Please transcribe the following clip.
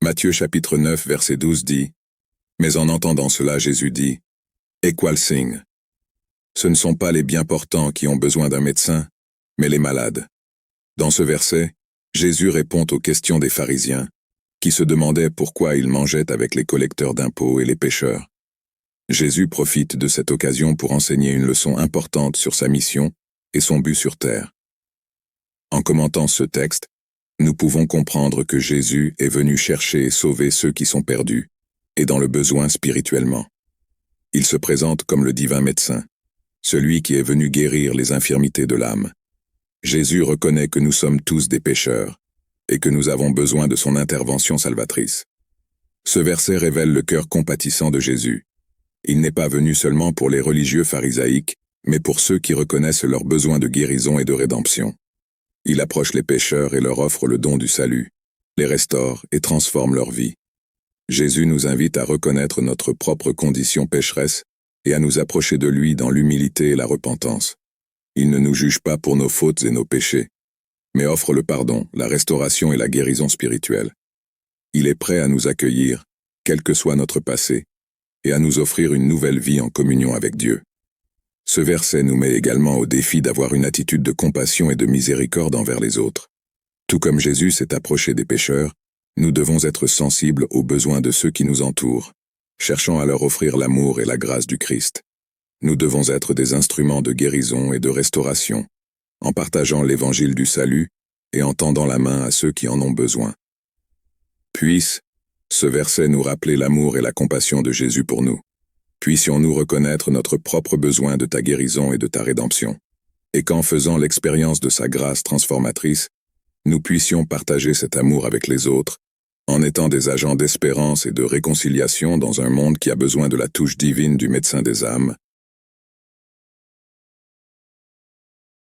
Matthieu chapitre 9 verset 12 dit, « Mais en entendant cela, Jésus dit, « Et quoi le signe? Ce ne sont pas les bien portants qui ont besoin d'un médecin, mais les malades. » Dans ce verset, Jésus répond aux questions des pharisiens, qui se demandaient pourquoi ils mangeaient avec les collecteurs d'impôts et les pécheurs. Jésus profite de cette occasion pour enseigner une leçon importante sur sa mission et son but sur terre. En commentant ce texte, nous pouvons comprendre que Jésus est venu chercher et sauver ceux qui sont perdus, et dans le besoin spirituellement. Il se présente comme le divin médecin, celui qui est venu guérir les infirmités de l'âme. Jésus reconnaît que nous sommes tous des pécheurs, et que nous avons besoin de son intervention salvatrice. Ce verset révèle le cœur compatissant de Jésus. Il n'est pas venu seulement pour les religieux pharisaïques, mais pour ceux qui reconnaissent leur besoin de guérison et de rédemption. Il approche les pécheurs et leur offre le don du salut, les restaure et transforme leur vie. Jésus nous invite à reconnaître notre propre condition pécheresse et à nous approcher de lui dans l'humilité et la repentance. Il ne nous juge pas pour nos fautes et nos péchés, mais offre le pardon, la restauration et la guérison spirituelle. Il est prêt à nous accueillir, quel que soit notre passé, et à nous offrir une nouvelle vie en communion avec Dieu. Ce verset nous met également au défi d'avoir une attitude de compassion et de miséricorde envers les autres. Tout comme Jésus s'est approché des pécheurs, nous devons être sensibles aux besoins de ceux qui nous entourent, cherchant à leur offrir l'amour et la grâce du Christ. Nous devons être des instruments de guérison et de restauration, en partageant l'évangile du salut et en tendant la main à ceux qui en ont besoin. Puisse ce verset nous rappeler l'amour et la compassion de Jésus pour nous. Puissions-nous reconnaître notre propre besoin de ta guérison et de ta rédemption, et qu'en faisant l'expérience de sa grâce transformatrice, nous puissions partager cet amour avec les autres, en étant des agents d'espérance et de réconciliation dans un monde qui a besoin de la touche divine du médecin des âmes,